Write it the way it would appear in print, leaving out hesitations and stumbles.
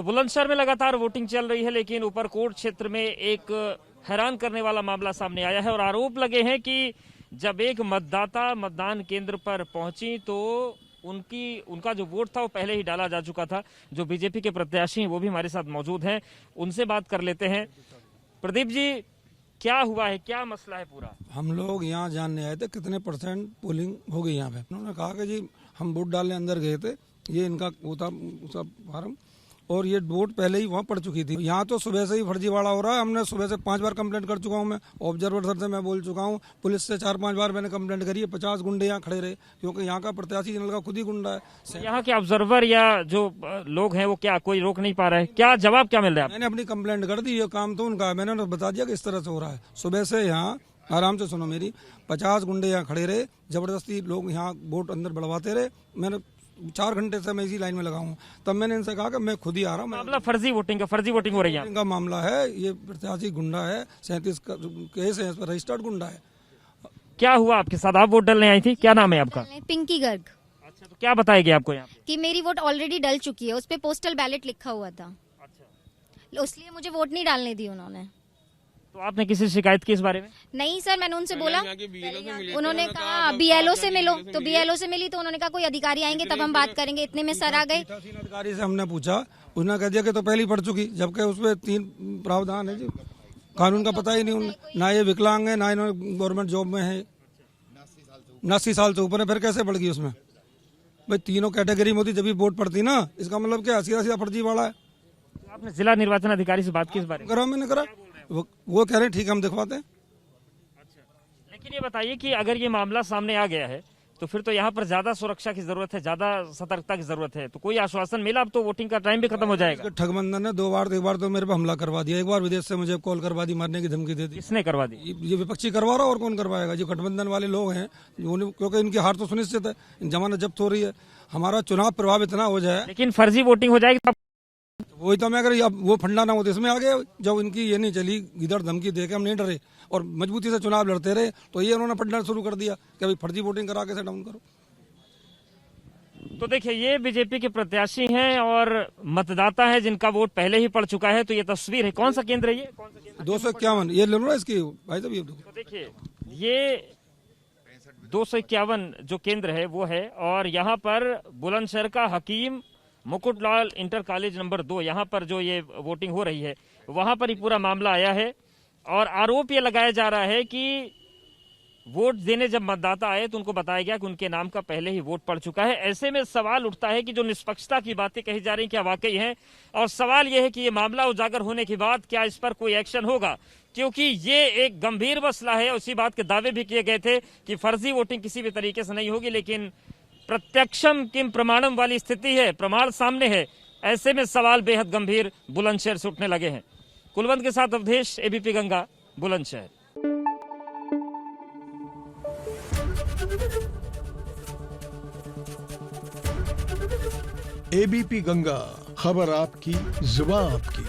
तो बुलंदशहर में लगातार वोटिंग चल रही है, लेकिन ऊपरकोट क्षेत्र में एक हैरान करने वाला मामला सामने आया है और आरोप लगे हैं कि जब एक मतदाता मतदान केंद्र पर पहुंची तो उनका जो वोट था वो पहले ही डाला जा चुका था। जो बीजेपी के प्रत्याशी हैं वो भी हमारे साथ मौजूद हैं, उनसे बात कर लेते हैं। प्रदीप जी, क्या हुआ है, क्या मसला है पूरा? हम लोग यहाँ जानने आए थे कितने परसेंट पोलिंग हो गई यहाँ पे। उन्होंने कहा कि जी हम वोट डालने अंदर गए थे, ये इनका वो था सब फार्म, और ये वोट पहले ही वहाँ पड़ चुकी थी। यहाँ तो सुबह से ही फर्जीवाड़ा हो रहा है। हमने सुबह से 5 बार कंप्लेंट कर चुका हूँ। मैं ऑब्जर्वर सर से मैं बोल चुका हूँ, पुलिस से 4-5 बार मैंने कंप्लेंट करी है। 50 गुंडे यहाँ खड़े रहे, क्योंकि यहाँ का प्रत्याशी जनरल का खुद ही गुंडा है। यहाँ के ऑब्जर्वर या जो लोग हैं वो क्या कोई रोक नहीं पा रहा है? क्या जवाब क्या मिल रहा है? मैंने अपनी कंप्लेंट कर दी, ये काम तो उनका है। मैंने उन्हें बता दिया कि इस तरह से हो रहा है। सुबह से यहाँ आराम से सुनो मेरी, 50 गुंडे यहाँ खड़े रहे, जबरदस्ती लोग यहाँ वोट अंदर बढ़वाते रहे। मैंने 4 घंटे से मैं इसी लाइन में लगा हूँ। तब मैंने इनसे कहा कि मैं खुद ही आ रहा हूँ। मामला फर्जी वोटिंग हो रही है। इनका मामला है, ये प्रत्याशी गुंडा है, 37 केस है, इस पर रजिस्टर्ड गुंडा है। क्या हुआ आपके साथ? आप वोट डालने आई थी, क्या नाम है आपका? पिंकी गर्ग। अच्छा, तो क्या बताया गया आपको यहाँ पे? कि मेरी वोट ऑलरेडी डल चुकी है, उस पे पोस्टल बैलेट लिखा हुआ था। अच्छा, इसलिए मुझे वोट नहीं डालने दी उन्होंने। तो आपने किसी से शिकायत की इस बारे में? नहीं सर, मैंने उनसे बोला, उन्होंने कहा बीएलओ से मिलो, तो बीएलओ से मिली तो उन्होंने कहा कोई अधिकारी आएंगे तब हम बात करेंगे। इतने में सर आ गए। अधिकारी से हमने पूछा, उसने कह दिया कि तो पहली पड़ चुकी, जबकि उसमें 3 प्रावधान है जी। कानून का पता ही नहीं उन्हें, ना ये विकलांग है, ना इन्होंने गवर्नमेंट जॉब में है, 89 साल से ऊपर है, फिर कैसे पड़ गई उसमें? भाई तीनों कैटेगरी में होती जब भी वोट पड़ती ना, इसका मतलब क्या सीधा फर्जीवाड़ा है। तो आपने जिला निर्वाचन अधिकारी से बात की इस बारे में? करा, मैंने करा, वो कह रहे हैं ठीक है हम दिखवाते हैं। अच्छा, लेकिन ये बताइए कि अगर ये मामला सामने आ गया है तो फिर तो यहाँ पर ज्यादा सुरक्षा की जरूरत है, ज्यादा सतर्कता की जरूरत है। तो कोई आश्वासन मिला? अब तो वोटिंग का टाइम भी खत्म हो जाएगा। ठगबंधन ने 2 बार, एक बार तो मेरे पे हमला करवा दिया, एक बार विदेश से मुझे कॉल करवा दी, मारने की धमकी दे दी। किसने करवा दी? ये विपक्षी करवा रहा, और कौन करवाएगा? जो गठबंधन वाले लोग हैं, क्योंकि इनकी हार तो सुनिश्चित है, जमानत जब्त हो रही है। हमारा चुनाव प्रभावित ना हो जाए। लेकिन फर्जी वोटिंग हो जाएगी। वही तो मैं, अगर वो फंडा ना होता इसमें आ गया, जब इनकी ये नहीं चली, इधर धमकी दे के हम नहीं डरे और मजबूती से चुनाव लड़ते रहे, तो ये उन्होंने फंडा शुरू कर दिया कि भाई फर्जी वोटिंग करा के डाउन करो। तो देखिए, ये बीजेपी के प्रत्याशी हैं और मतदाता है जिनका वोट पहले ही पड़ चुका है। तो ये तस्वीर है, कौन सा केंद्र है ये? 251 ये ले लो ना इसकी भाई साहब, ये तो देखिए ये 251 जो केंद्र है वो है, और यहाँ पर बुलंदशहर का हकीम मुकुटलाल इंटर कॉलेज नंबर 2, यहाँ पर जो ये वोटिंग हो रही है वहां पर ही पूरा मामला आया है। और आरोप ये लगाया जा रहा है कि वोट देने जब मतदाता आए तो उनको बताया गया कि उनके नाम का पहले ही वोट पड़ चुका है। ऐसे में सवाल उठता है कि जो निष्पक्षता की बातें कही जा रही क्या वाकई है? और सवाल यह है कि ये मामला उजागर होने के बाद क्या इस पर कोई एक्शन होगा, क्योंकि ये एक गंभीर मसला है। उसी बात के दावे भी किए गए थे कि फर्जी वोटिंग किसी भी तरीके से नहीं होगी, लेकिन प्रत्यक्षम किम प्रमाणम वाली स्थिति है, प्रमाण सामने है। ऐसे में सवाल बेहद गंभीर बुलंदशहर से उठने लगे हैं। कुलवंत के साथ अवधेश, एबीपी गंगा, बुलंदशहर। एबीपी गंगा, खबर आपकी, जुबान आपकी।